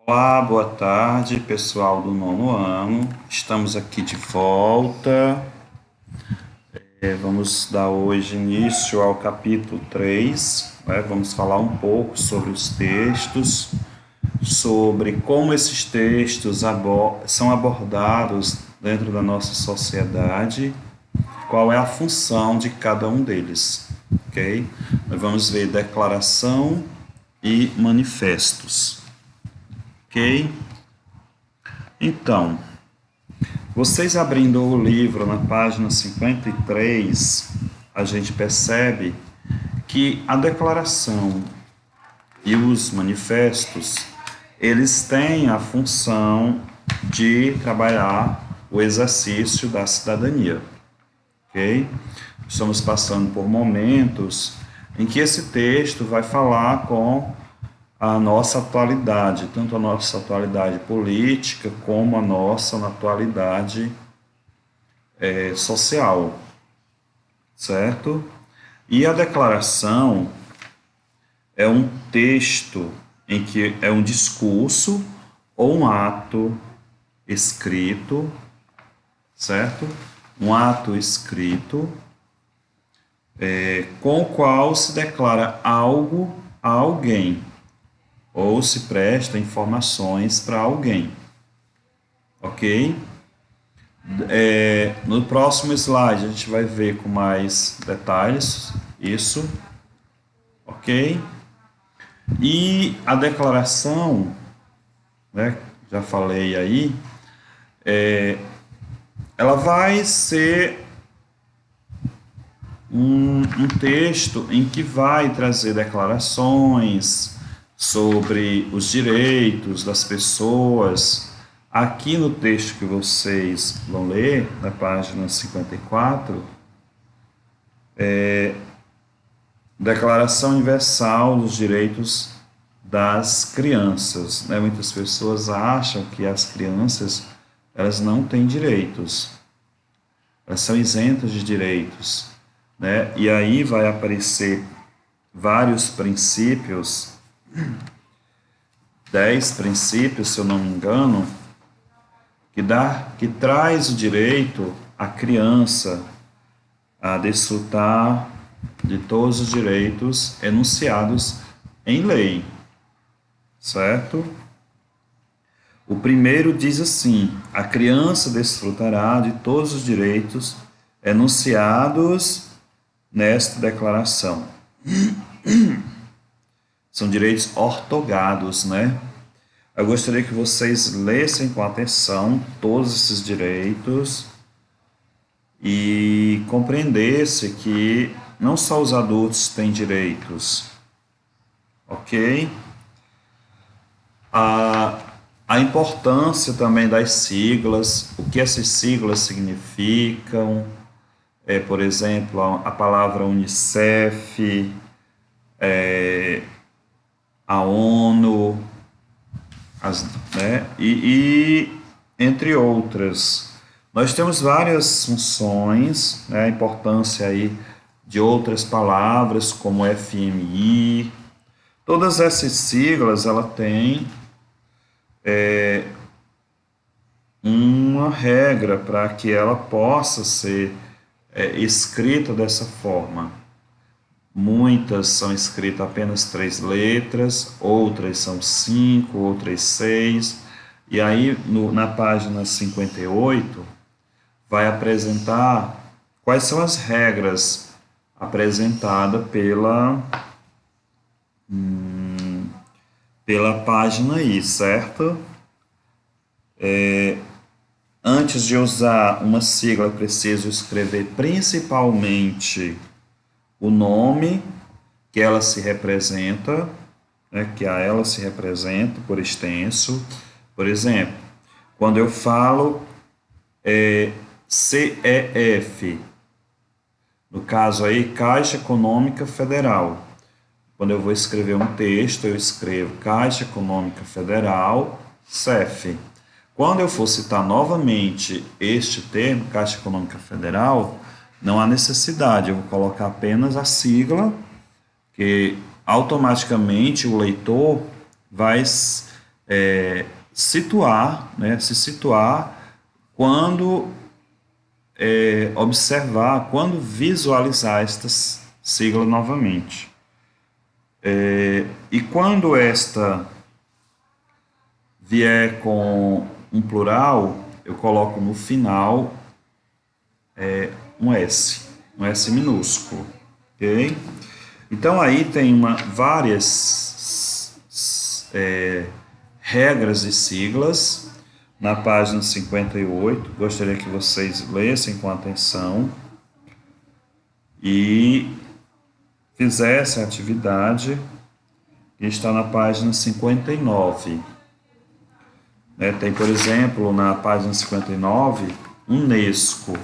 Olá, boa tarde, pessoal do nono ano. Estamos aqui de volta. Vamos dar hoje início ao capítulo 3. Vamos falar um pouco sobre os textos, sobre como esses textos são abordados dentro da nossa sociedade, qual é a função de cada um deles, ok? Nós vamos ver declaração e manifestos, ok? Então, vocês abrindo o livro na página 53, a gente percebe que a declaração e os manifestos, eles têm a função de trabalhar o exercício da cidadania, ok? Estamos passando por momentos em que esse texto vai falar com a nossa atualidade, tanto a nossa atualidade política como a nossa atualidade social, certo? E a declaração é um texto em que é um discurso ou um ato escrito, certo? Um ato escrito com o qual se declara algo a alguém ou se presta informações para alguém, ok? No próximo slide a gente vai ver com mais detalhes isso, ok? E a declaração, né, já falei aí, ela vai ser um texto em que vai trazer declarações sobre os direitos das pessoas. Aqui no texto que vocês vão ler, na página 54, Declaração Universal dos Direitos das Crianças. Né? Muitas pessoas acham que as crianças elas não têm direitos, elas são isentas de direitos. Né? E aí vai aparecer vários princípios, 10 princípios, se eu não me engano, que traz o direito à criança a desfrutar de todos os direitos enunciados em lei, certo? O primeiro diz assim: a criança desfrutará de todos os direitos enunciados nesta declaração. São direitos ortogados, né? Eu gostaria que vocês lessem com atenção todos esses direitos e compreendessem que não só os adultos têm direitos, ok? A importância também das siglas, o que essas siglas significam, por exemplo, a palavra Unicef, a ONU, né? E entre outras. Nós temos várias funções, né? A importância aí de outras palavras, como FMI. Todas essas siglas, ela tem uma regra para que ela possa ser escrita dessa forma. Muitas são escritas apenas 3 letras, outras são 5, outras 6. E aí, na página 58, vai apresentar quais são as regras apresentadas pela página aí, certo? Antes de usar uma sigla, é preciso escrever principalmente o nome que ela se representa, né, que a ela se representa por extenso. Por exemplo, quando eu falo CEF, no caso aí, Caixa Econômica Federal. Quando eu vou escrever um texto, eu escrevo Caixa Econômica Federal, CEF. Quando eu for citar novamente este termo, Caixa Econômica Federal, não há necessidade, eu vou colocar apenas a sigla, que automaticamente o leitor vai situar, né, se situar quando observar, quando visualizar estas siglas novamente. E quando esta vier com um plural, eu coloco no final um S minúsculo, ok? Então aí tem várias regras e siglas na página 58. Gostaria que vocês lessem com atenção e fizessem a atividade que está na página 59. Tem, por exemplo, na página 59, Unesco.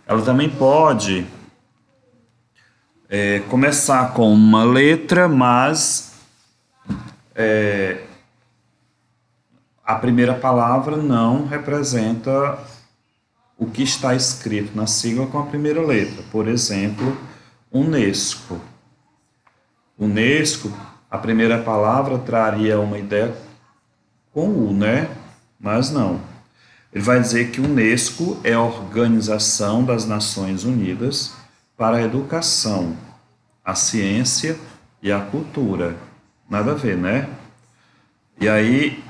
Ela também pode começar com uma letra, mas a primeira palavra não representa o que está escrito na sigla com a primeira letra. Por exemplo, Unesco. Unesco, a primeira palavra traria uma ideia com U, né? Mas não. Ele vai dizer que Unesco é a Organização das Nações Unidas para a Educação, a Ciência e a Cultura. Nada a ver, né? E aí,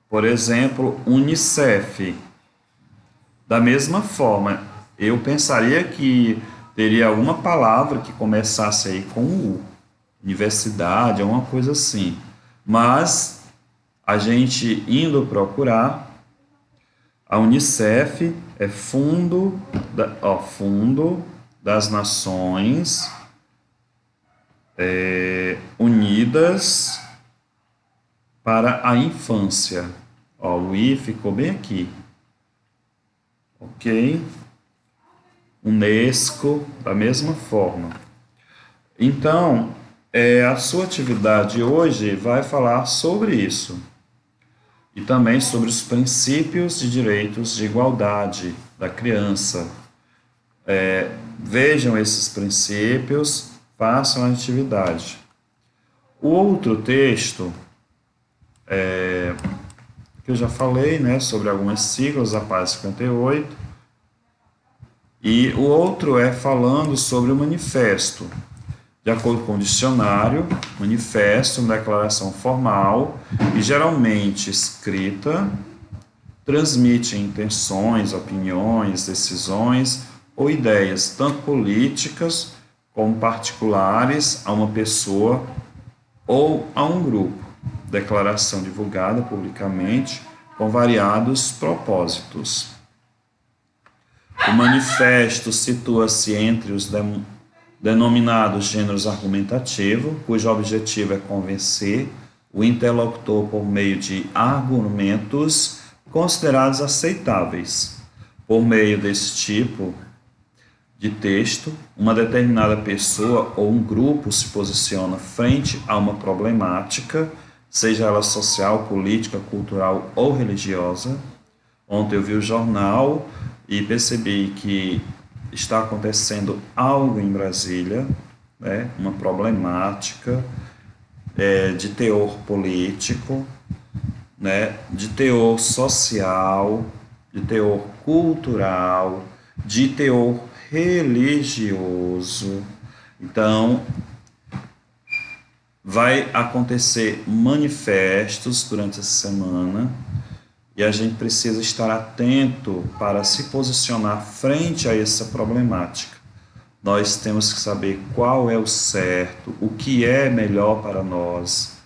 por exemplo, Unicef. Da mesma forma, eu pensaria que teria alguma palavra que começasse aí com U. Universidade, alguma coisa assim. Mas a gente indo procurar, a Unicef é Fundo das Nações Unidas para a Infância. O I ficou bem aqui. Ok? Unesco, da mesma forma. Então, a sua atividade hoje vai falar sobre isso. E também sobre os princípios de direitos de igualdade da criança. Vejam esses princípios, façam a atividade. O outro texto, que eu já falei, né, sobre algumas siglas, a página 58, e o outro é falando sobre o manifesto. De acordo com o dicionário, manifesto, uma declaração formal e geralmente escrita, transmite intenções, opiniões, decisões ou ideias, tanto políticas como particulares, a uma pessoa ou a um grupo. Declaração divulgada publicamente com variados propósitos. O manifesto situa-se entre os denominados gêneros argumentativo, cujo objetivo é convencer o interlocutor por meio de argumentos considerados aceitáveis. Por meio desse tipo de texto, uma determinada pessoa ou um grupo se posiciona frente a uma problemática, seja ela social, política, cultural ou religiosa. Ontem eu vi o jornal e percebi que está acontecendo algo em Brasília, né, uma problemática de teor político, né, de teor social, de teor cultural, de teor religioso. Então, vai acontecer manifestos durante essa semana e a gente precisa estar atento para se posicionar frente a essa problemática. Nós temos que saber qual é o certo, o que é melhor para nós,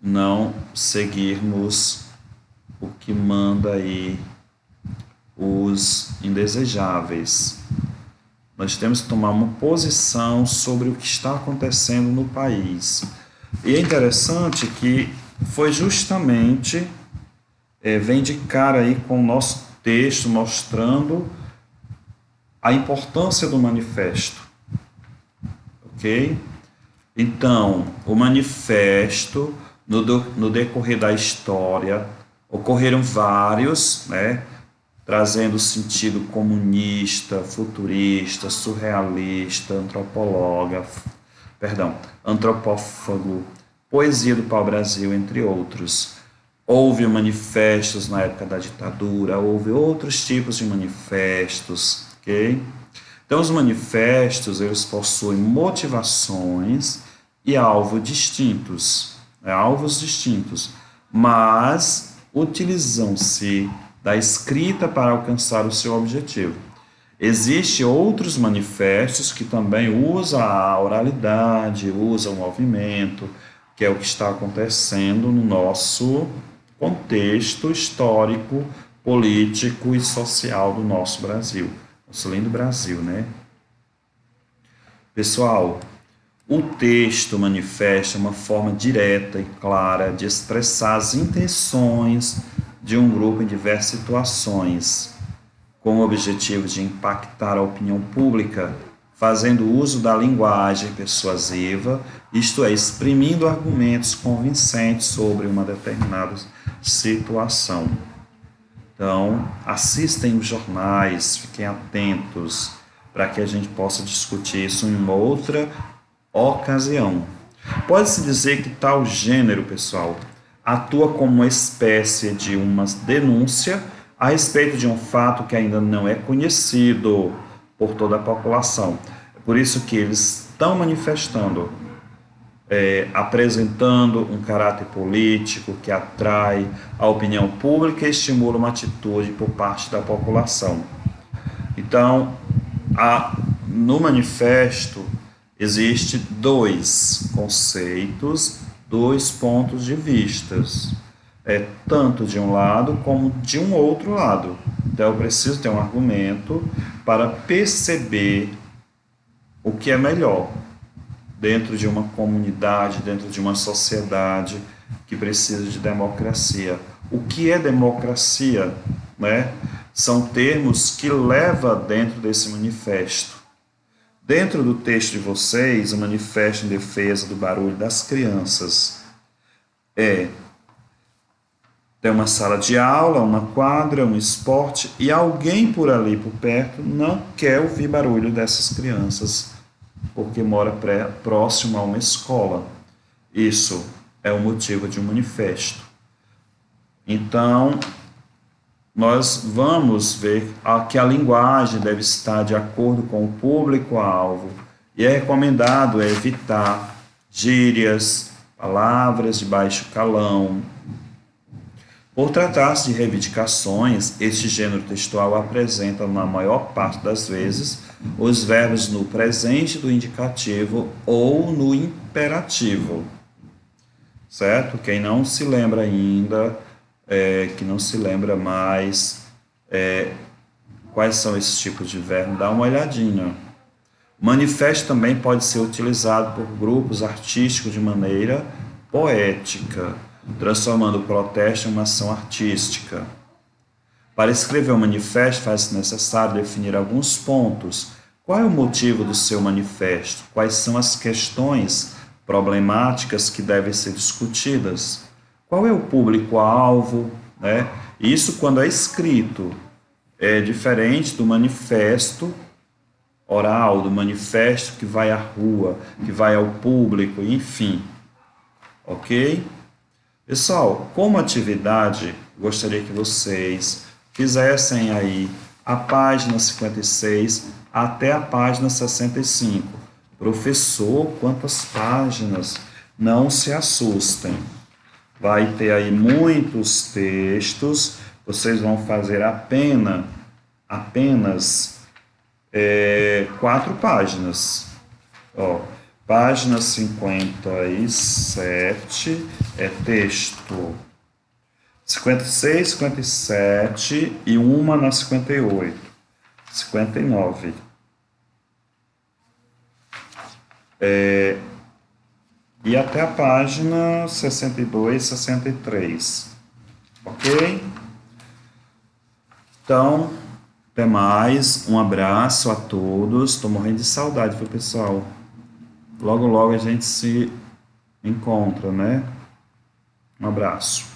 não seguirmos o que manda aí os indesejáveis. Nós temos que tomar uma posição sobre o que está acontecendo no país. E é interessante que foi justamente, vem de cara aí com o nosso texto mostrando a importância do manifesto. Ok? Então, o manifesto, no decorrer da história, ocorreram vários, né? Trazendo sentido comunista, futurista, surrealista, antropófago, poesia do pau-brasil, entre outros. Houve manifestos na época da ditadura, houve outros tipos de manifestos, ok? Então, os manifestos, eles possuem motivações e alvos distintos, alvos distintos, mas utilizam-se da escrita para alcançar o seu objetivo. Existem outros manifestos que também usam a oralidade, usam o movimento, que é o que está acontecendo no nosso contexto histórico, político e social do nosso Brasil, nosso lindo Brasil, né? Pessoal, o texto manifesta uma forma direta e clara de expressar as intenções de um grupo em diversas situações, com o objetivo de impactar a opinião pública, fazendo uso da linguagem persuasiva, isto é, exprimindo argumentos convincentes sobre uma determinada situação. Então, assistem os jornais, fiquem atentos para que a gente possa discutir isso em uma outra ocasião. Pode-se dizer que tal gênero, pessoal, atua como uma espécie de uma denúncia a respeito de um fato que ainda não é conhecido por toda a população. É por isso que eles estão manifestando, apresentando um caráter político que atrai a opinião pública e estimula uma atitude por parte da população. Então, no manifesto existe dois conceitos, dois pontos de vistas, tanto de um lado como de um outro lado. Então, eu preciso ter um argumento para perceber o que é melhor dentro de uma comunidade, dentro de uma sociedade que precisa de democracia. O que é democracia, né? São termos que leva dentro desse manifesto. Dentro do texto de vocês, o manifesto em defesa do barulho das crianças tem uma sala de aula, uma quadra, um esporte, e alguém por ali, por perto, não quer ouvir barulho dessas crianças, porque mora próximo a uma escola. Isso é o motivo de um manifesto. Então, nós vamos ver que a linguagem deve estar de acordo com o público-alvo, e é recomendado evitar gírias, palavras de baixo calão. Por tratar-se de reivindicações, este gênero textual apresenta, na maior parte das vezes, os verbos no presente do indicativo ou no imperativo. Certo? Quem não se lembra ainda, que não se lembra mais quais são esses tipos de verbo, dá uma olhadinha. O manifesto também pode ser utilizado por grupos artísticos de maneira poética, transformando o protesto em uma ação artística. Para escrever um manifesto, faz-se necessário definir alguns pontos. Qual é o motivo do seu manifesto? Quais são as questões problemáticas que devem ser discutidas? Qual é o público-alvo? Né? Isso quando é escrito. É diferente do manifesto oral, do manifesto que vai à rua, que vai ao público, enfim. Ok? Pessoal, como atividade, gostaria que vocês fizessem aí a página 56 até a página 65. Professor, quantas páginas? Não se assustem. Vai ter aí muitos textos, vocês vão fazer apenas 4 páginas. Ó, página 57 é texto. 56, 57 e uma na 58. 59. E até a página 62, 63. Ok? Então, até mais. Um abraço a todos. Estou morrendo de saudade, viu, pessoal? Logo, logo a gente se encontra, né? Um abraço.